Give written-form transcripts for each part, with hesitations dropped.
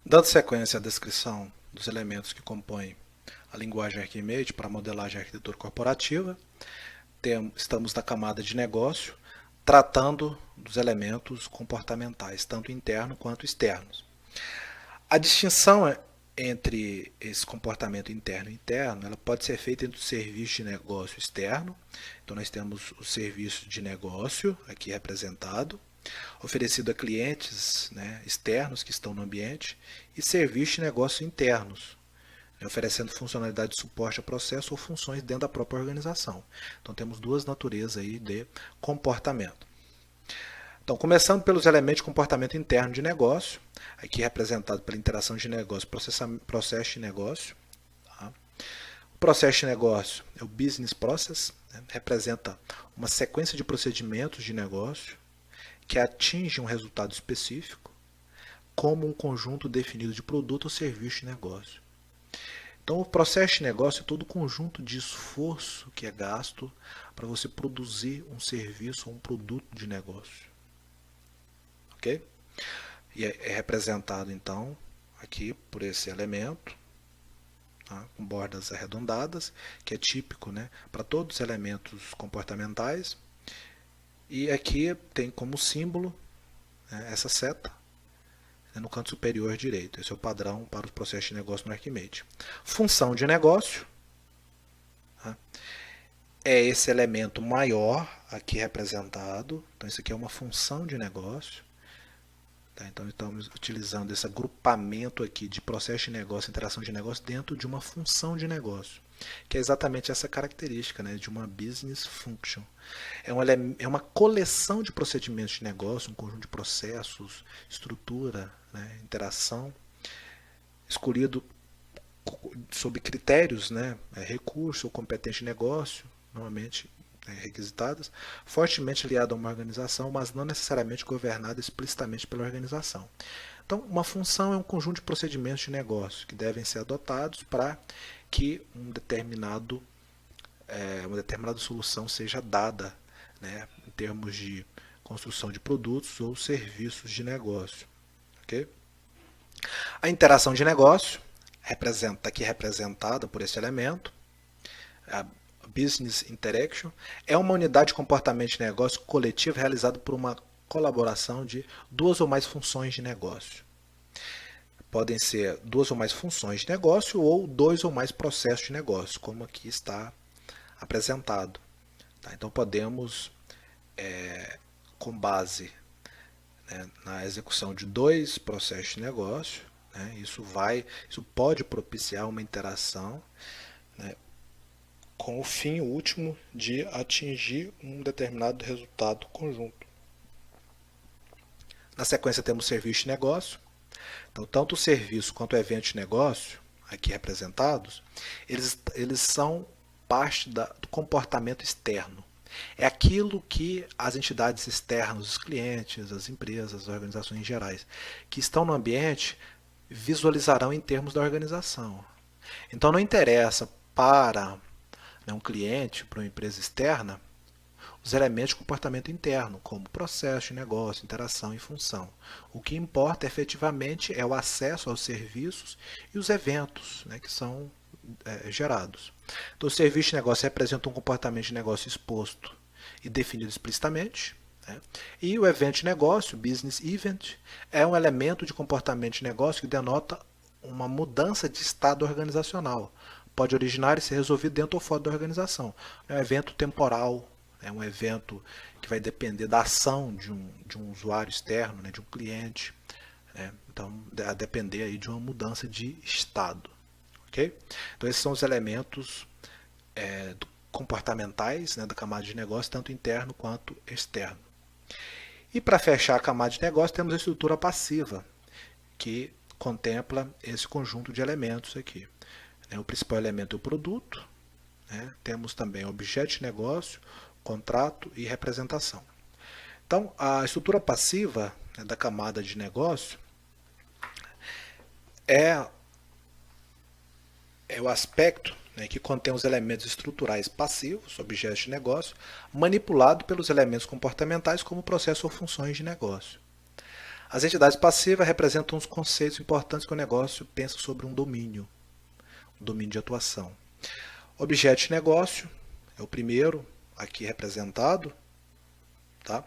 Dando sequência à descrição dos elementos que compõem a linguagem Archimate para a modelagem e arquitetura corporativa, estamos na camada de negócio, tratando dos elementos comportamentais, tanto internos quanto externos. A distinção entre esse comportamento interno e interno, ela pode ser feita entre o serviço de negócio externo. Então nós temos o serviço de negócio aqui representado, oferecido a clientes, né, externos que estão no ambiente, e serviços de negócio internos, né, oferecendo funcionalidade de suporte a processo ou funções dentro da própria organização. Então temos duas naturezas aí de comportamento. Então, começando pelos elementos de comportamento interno de negócio, aqui representado pela interação de negócio, processo de negócio. Tá? O processo de negócio é o business process, né? Representa uma sequência de procedimentos de negócio que atinge um resultado específico, como um conjunto definido de produto ou serviço de negócio. Então, o processo de negócio é todo o conjunto de esforço que é gasto para você produzir um serviço ou um produto de negócio. Ok? E é representado, então, aqui por esse elemento, tá? Com bordas arredondadas, que é típico, né, para todos os elementos comportamentais. E aqui tem como símbolo, né, essa seta, né, no canto superior direito. Esse é o padrão para os processos de negócio no Archimate. Função de negócio, tá? É esse elemento maior aqui representado. Então, isso aqui é uma função de negócio. Tá? Então, estamos utilizando esse agrupamento aqui de processo de negócio, interação de negócio, dentro de uma função de negócio, que é exatamente essa característica, né, de uma business function. É uma coleção de procedimentos de negócio, um conjunto de processos, estrutura, né, interação, escolhido sob critérios, né, recurso ou competência de negócio, normalmente requisitadas, fortemente aliado a uma organização, mas não necessariamente governada explicitamente pela organização. Então, uma função é um conjunto de procedimentos de negócio que devem ser adotados para que uma determinada solução seja dada, né, em termos de construção de produtos ou serviços de negócio. Okay? A interação de negócio está aqui representada por esse elemento. A Business Interaction é uma unidade de comportamento de negócio coletivo realizada por uma colaboração de duas ou mais funções de negócio. Podem ser duas ou mais funções de negócio ou dois ou mais processos de negócio, como aqui está apresentado. Tá? Então podemos, com base, né, na execução de dois processos de negócio, né, isso pode propiciar uma interação, né, com o fim último de atingir um determinado resultado conjunto. Na sequência temos serviço de negócio. Então, tanto o serviço quanto o evento de negócio, aqui representados, eles são parte do comportamento externo. É aquilo que as entidades externas, os clientes, as empresas, as organizações gerais, que estão no ambiente, visualizarão em termos da organização. Então, não interessa para, né, um cliente, para uma empresa externa, os elementos de comportamento interno, como processo de negócio, interação e função. O que importa efetivamente é o acesso aos serviços e os eventos, né, que são gerados. Então, o serviço de negócio representa um comportamento de negócio exposto e definido explicitamente. Né? E o evento de negócio, business event, é um elemento de comportamento de negócio que denota uma mudança de estado organizacional. Pode originar e ser resolvido dentro ou fora da organização. É um evento temporal, é um evento que vai depender da ação de um usuário externo, né, de um cliente. Né? Então, a depender aí de uma mudança de estado. Okay? Então, esses são os elementos comportamentais, né, da camada de negócio, tanto interno quanto externo. E para fechar a camada de negócio, temos a estrutura passiva, que contempla esse conjunto de elementos aqui. O principal elemento é o produto, né? Temos também objeto de negócio, contrato e representação. Então, a estrutura passiva, né, da camada de negócio é o aspecto, né, que contém os elementos estruturais passivos, objetos de negócio, manipulado pelos elementos comportamentais como processos ou funções de negócio. As entidades passivas representam os conceitos importantes que o negócio pensa sobre um domínio de atuação. Objeto de negócio é o primeiro aqui representado, tá?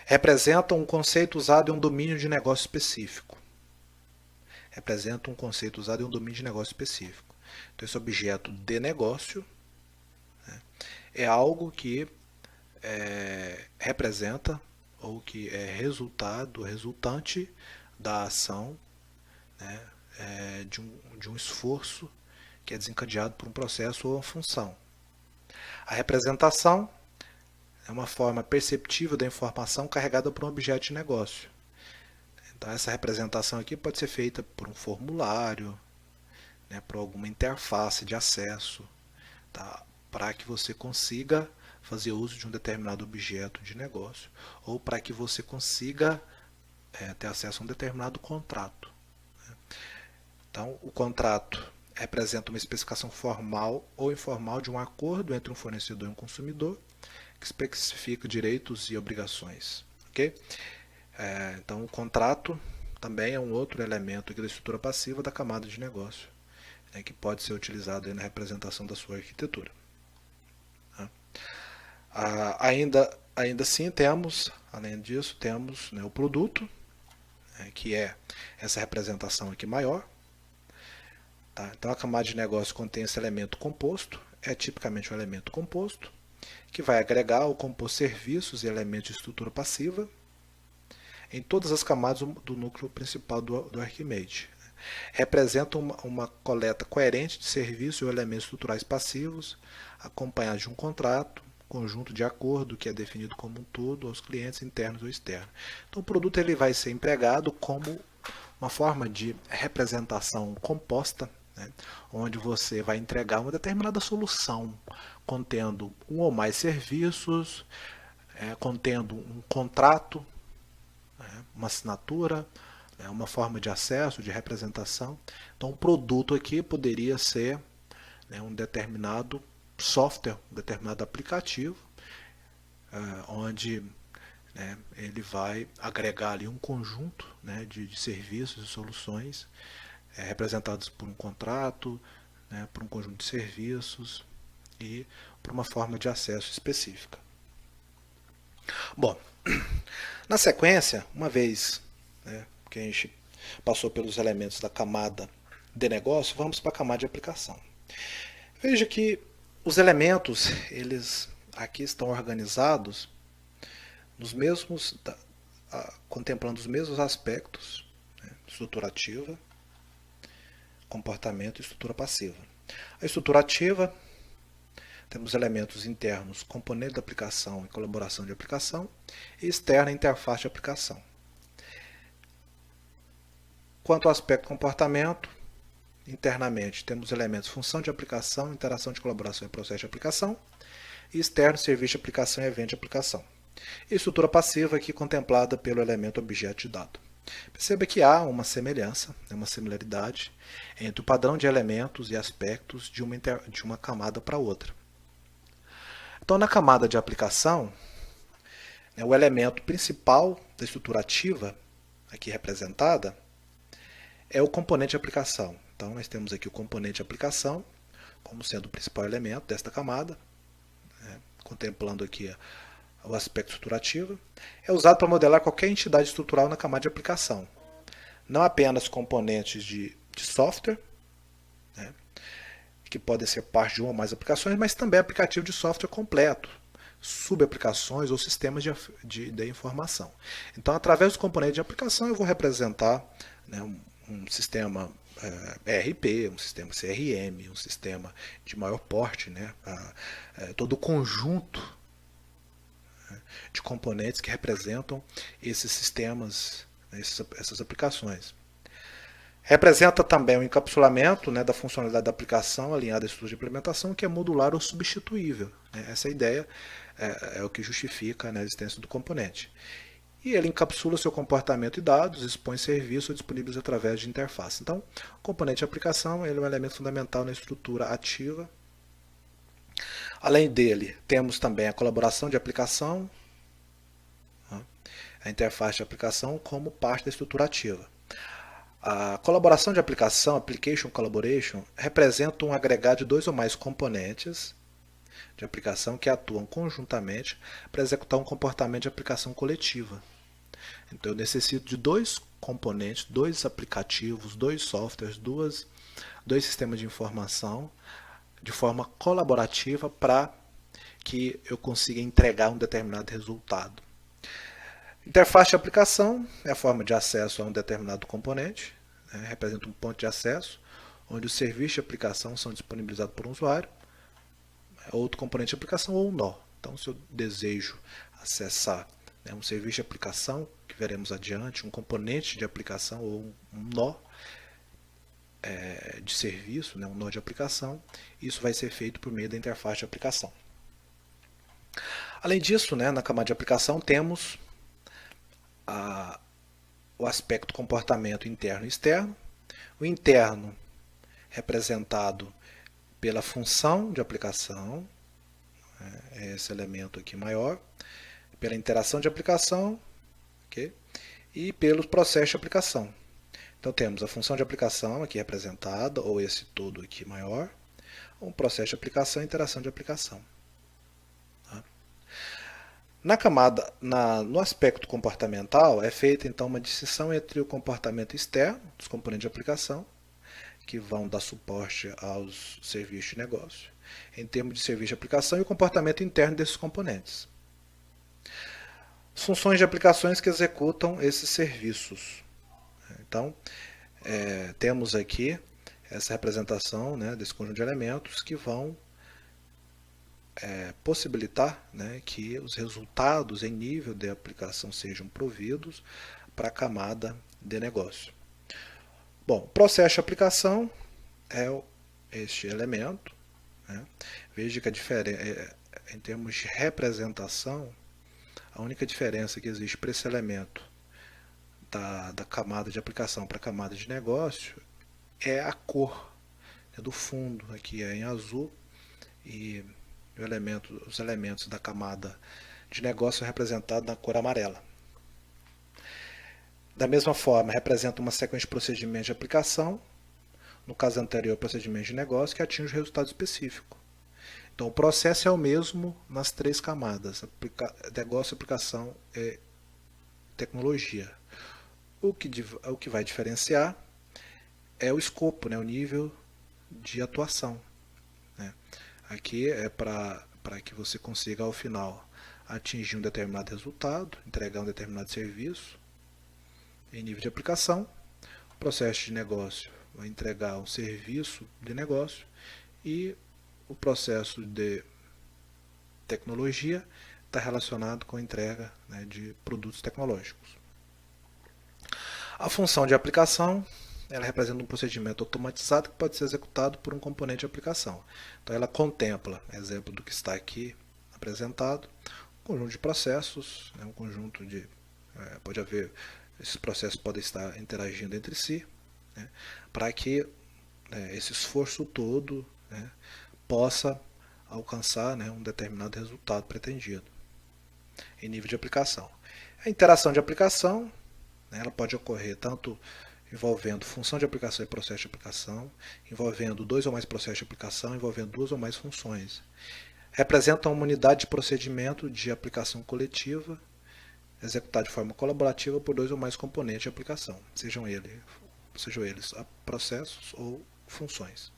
Representa um conceito usado em um domínio de negócio específico. Representa um conceito usado em um domínio de negócio específico. Então, esse objeto de negócio, né, é algo que representa ou que é resultante da ação, né, de um esforço que é desencadeado por um processo ou uma função. A representação é uma forma perceptível da informação carregada por um objeto de negócio. Então, essa representação aqui pode ser feita por um formulário, né, por alguma interface de acesso, tá, para que você consiga fazer uso de um determinado objeto de negócio ou para que você consiga ter acesso a um determinado contrato. Né? Então, o contrato representa uma especificação formal ou informal de um acordo entre um fornecedor e um consumidor que especifica direitos e obrigações. Okay? Então, o contrato também é um outro elemento aqui da estrutura passiva da camada de negócio, né, que pode ser utilizado aí na representação da sua arquitetura. Ainda assim temos, além disso, temos, né, o produto, né, que é essa representação aqui maior. Tá? Então, a camada de negócio contém esse elemento composto, é tipicamente um elemento composto, que vai agregar ou compor serviços e elementos de estrutura passiva em todas as camadas do núcleo principal do Archimate. Representa uma coleta coerente de serviços ou elementos estruturais passivos, acompanhados de um contrato, conjunto de acordo que é definido como um todo aos clientes internos ou externos. Então, o produto ele vai ser empregado como uma forma de representação composta, né, onde você vai entregar uma determinada solução contendo um ou mais serviços, contendo um contrato, né, uma assinatura, né, uma forma de acesso, de representação. Então, o produto aqui poderia ser, né, um determinado software, um determinado aplicativo, onde, né, ele vai agregar ali um conjunto, né, de serviços e soluções representados por um contrato, né, por um conjunto de serviços e por uma forma de acesso específica. Bom, na sequência, uma vez, né, que a gente passou pelos elementos da camada de negócio, vamos para a camada de aplicação. Veja que os elementos, eles aqui estão organizados nos mesmos, contemplando os mesmos aspectos, né, estrutura ativa, comportamento e estrutura passiva. A estrutura ativa, temos elementos internos, componente da aplicação e colaboração de aplicação, e externa, interface de aplicação. Quanto ao aspecto comportamento, internamente temos elementos função de aplicação, interação de colaboração e processo de aplicação, e externo, serviço de aplicação e evento de aplicação. E estrutura passiva aqui contemplada pelo elemento objeto de dado. Perceba que há uma semelhança, uma similaridade entre o padrão de elementos e aspectos de uma camada para outra. Então, na camada de aplicação, o elemento principal da estrutura ativa, aqui representada, é o componente de aplicação. Então, nós temos aqui o componente de aplicação como sendo o principal elemento desta camada, contemplando aqui o aspecto estruturativo. É usado para modelar qualquer entidade estrutural na camada de aplicação. Não apenas componentes de software, né, que podem ser parte de uma ou mais aplicações, mas também aplicativo de software completo, subaplicações ou sistemas de informação. Então, através do componente de aplicação, eu vou representar, né, um sistema ERP, um sistema CRM, um sistema de maior porte, né, todo o conjunto de componentes que representam esses sistemas, essas aplicações. Representa também o encapsulamento, né, da funcionalidade da aplicação alinhada à estrutura de implementação, que é modular ou substituível. Né? Essa ideia é o que justifica, né, a existência do componente. E ele encapsula seu comportamento e dados, expõe serviços disponíveis através de interface. Então, o componente de aplicação ele é um elemento fundamental na estrutura ativa. Além dele, temos também a colaboração de aplicação. a interface de aplicação como parte da estrutura ativa. A colaboração de aplicação, Application Collaboration, representa um agregado de dois ou mais componentes de aplicação que atuam conjuntamente para executar um comportamento de aplicação coletiva. Então eu necessito de dois componentes, dois aplicativos, dois softwares, dois sistemas de informação de forma colaborativa para que eu consiga entregar um determinado resultado. Interface de aplicação é a forma de acesso a um determinado componente, representa um ponto de acesso, onde os serviços de aplicação são disponibilizados por um usuário, outro componente de aplicação ou um nó. Então, se eu desejo acessar um serviço de aplicação, que veremos adiante, um componente de aplicação ou um nó de serviço, um nó de aplicação, isso vai ser feito por meio da interface de aplicação. Além disso, na camada de aplicação temos o aspecto comportamento interno e externo. O interno representado pela função de aplicação, é esse elemento aqui maior, pela interação de aplicação, okay? E pelos processos de aplicação. Então temos a função de aplicação aqui representada, ou esse todo aqui maior, um processo de aplicação e interação de aplicação. Na camada, no aspecto comportamental, é feita então uma distinção entre o comportamento externo, dos componentes de aplicação, que vão dar suporte aos serviços de negócio, em termos de serviço de aplicação, e o comportamento interno desses componentes. Funções de aplicações que executam esses serviços. Então, temos aqui essa representação desse conjunto de elementos que vão possibilitar que os resultados em nível de aplicação sejam providos para a camada de negócio. Bom, o processo de aplicação é este elemento. Veja que em termos de representação, a única diferença que existe para esse elemento da camada de aplicação para a camada de negócio é a cor do fundo. Aqui é em azul e os elementos da camada de negócio são representados na cor amarela. Da mesma forma, representa uma sequência de procedimentos de aplicação, no caso anterior, procedimento de negócio, que atinge o resultado específico. Então, o processo é o mesmo nas três camadas: negócio, aplicação e tecnologia. O que vai diferenciar é o escopo, o nível de atuação. Aqui é para que você consiga, ao final, atingir um determinado resultado, entregar um determinado serviço em nível de aplicação. O processo de negócio vai entregar um serviço de negócio e o processo de tecnologia está relacionado com a entrega de produtos tecnológicos. A função de aplicação, ela representa um procedimento automatizado que pode ser executado por um componente de aplicação. Então ela contempla, exemplo do que está aqui apresentado, um conjunto de processos, um conjunto de... pode haver, esses processos podem estar interagindo entre si, para que esse esforço todo possa alcançar um determinado resultado pretendido em nível de aplicação. A interação de aplicação, ela pode ocorrer tanto envolvendo função de aplicação e processo de aplicação, envolvendo dois ou mais processos de aplicação, envolvendo duas ou mais funções. Representa uma unidade de procedimento de aplicação coletiva, executada de forma colaborativa por dois ou mais componentes de aplicação, sejam eles processos ou funções.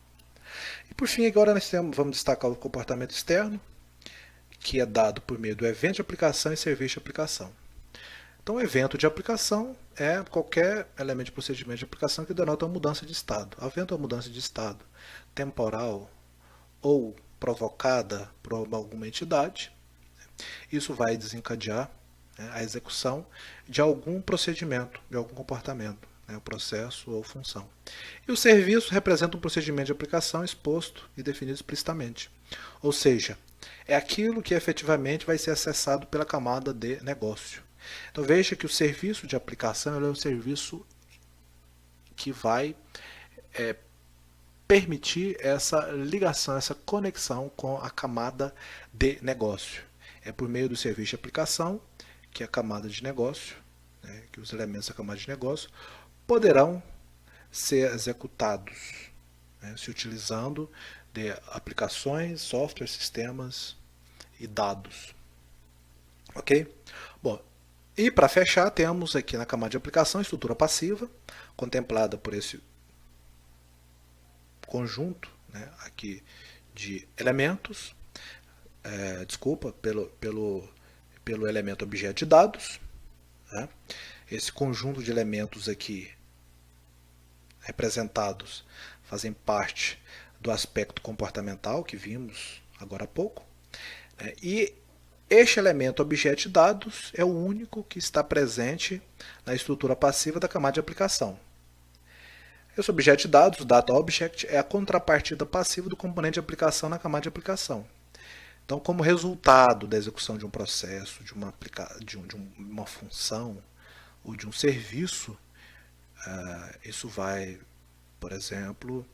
E por fim, agora nós vamos destacar o comportamento externo, que é dado por meio do evento de aplicação e serviço de aplicação. Então, o evento de aplicação é qualquer elemento de procedimento de aplicação que denota uma mudança de estado. Havendo uma mudança de estado temporal ou provocada por alguma entidade, isso vai desencadear a execução de algum procedimento, de algum comportamento, processo ou função. E o serviço representa um procedimento de aplicação exposto e definido explicitamente. Ou seja, é aquilo que efetivamente vai ser acessado pela camada de negócio. Então veja que o serviço de aplicação é um serviço que vai permitir essa ligação, essa conexão com a camada de negócio. É por meio do serviço de aplicação que a camada de negócio, né, que os elementos da camada de negócio poderão ser executados, né, se utilizando de aplicações, software, sistemas e dados. Ok? Bom, e para fechar, temos aqui na camada de aplicação a estrutura passiva, contemplada por esse conjunto, né, aqui de elementos, pelo elemento objeto de dados. Né? Esse conjunto de elementos aqui representados fazem parte do aspecto comportamental que vimos agora há pouco. Né? E este elemento objeto de dados é o único que está presente na estrutura passiva da camada de aplicação. Esse objeto de dados, o Data Object, é a contrapartida passiva do componente de aplicação na camada de aplicação. Então, como resultado da execução de um processo, de uma função ou de um serviço, isso vai, por exemplo,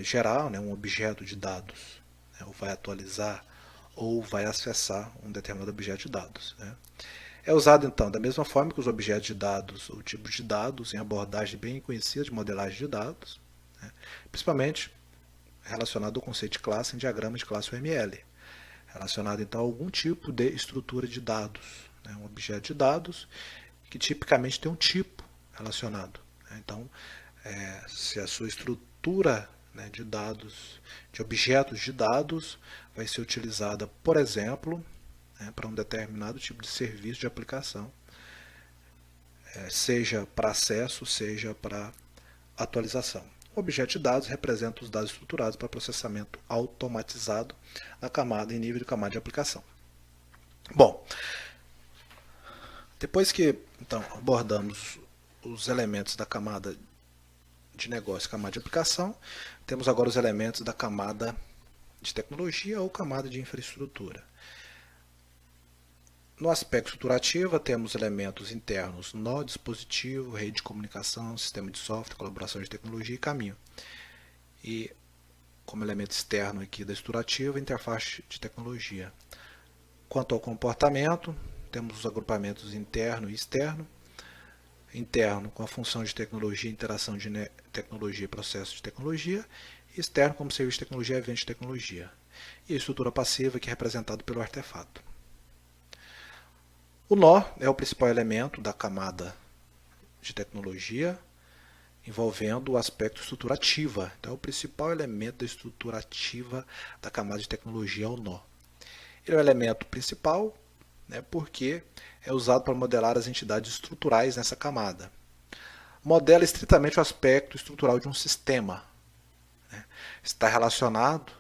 gerar, né, um objeto de dados, né, ou vai atualizar ou vai acessar um determinado objeto de dados. Né. É usado, então, da mesma forma que os objetos de dados ou tipos de dados em abordagem bem conhecida de modelagem de dados, né, principalmente relacionado ao conceito de classe em diagramas de classe UML, relacionado, então, a algum tipo de estrutura de dados, né, um objeto de dados que tipicamente tem um tipo relacionado. Né. Então, se a sua estrutura, né, de dados, de objetos de dados, vai ser utilizada, por exemplo, para um determinado tipo de serviço de aplicação, seja para acesso, seja para atualização. O objeto de dados representa os dados estruturados para processamento automatizado na camada em nível de camada de aplicação. Bom, depois que então abordamos os elementos da camada de negócio e camada de aplicação, temos agora os elementos da camada de tecnologia ou camada de infraestrutura. No aspecto estruturativo, temos elementos internos: nó, dispositivo, rede de comunicação, sistema de software, colaboração de tecnologia e caminho. E como elemento externo aqui da estruturativa, interface de tecnologia. Quanto ao comportamento, temos os agrupamentos interno e externo. Interno com a função de tecnologia, interação de tecnologia e processo de tecnologia. E externo como serviço de tecnologia e evento de tecnologia. E a estrutura passiva, que é representado pelo artefato. O nó é o principal elemento da camada de tecnologia, envolvendo o aspecto estruturativa. Então, o principal elemento da estruturativa da camada de tecnologia é o nó. Ele é o elemento principal, né, porque é usado para modelar as entidades estruturais nessa camada. Modela estritamente o aspecto estrutural de um sistema. Né. Está relacionado,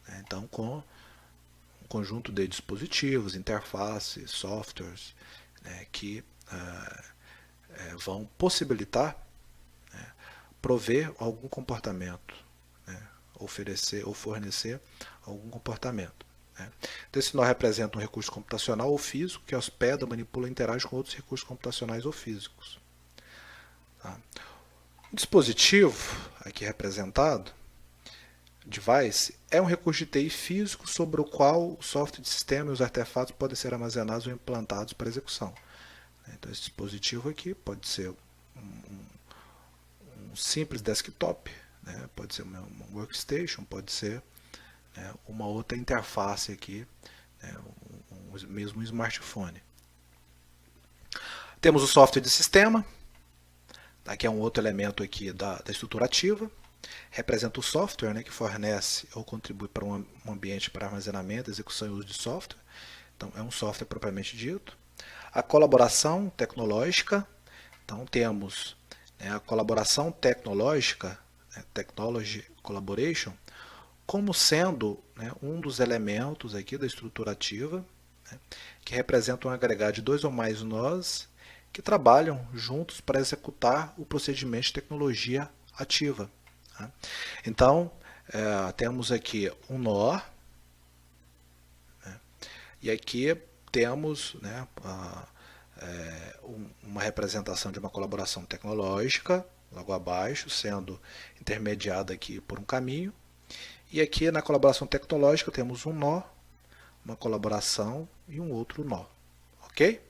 né, então, com um conjunto de dispositivos, interfaces, softwares, né, que vão possibilitar, né, prover algum comportamento, né, oferecer ou fornecer algum comportamento. Né. Então, esse nó representa um recurso computacional ou físico que hospeda, manipula e interage com outros recursos computacionais ou físicos. Tá. O dispositivo, aqui representado, device, é um recurso de TI físico sobre o qual o software de sistema e os artefatos podem ser armazenados ou implantados para execução. Então, esse dispositivo aqui pode ser um simples desktop, né? Pode ser uma workstation, pode ser, né, uma outra interface aqui, né, mesmo um smartphone. Temos o software de sistema, que é um outro elemento aqui da estrutura ativa. Representa o software, né, que fornece ou contribui para um ambiente para armazenamento, execução e uso de software. Então, é um software propriamente dito. A colaboração tecnológica. Então, temos, né, a colaboração tecnológica, né, Technology Collaboration, como sendo, né, um dos elementos aqui da estrutura ativa, né, que representa um agregado de dois ou mais nós que trabalham juntos para executar o procedimento de tecnologia ativa. Então, temos aqui um nó, né, e aqui temos, né, uma representação de uma colaboração tecnológica, logo abaixo, sendo intermediada aqui por um caminho. E aqui na colaboração tecnológica temos um nó, uma colaboração e um outro nó. Ok?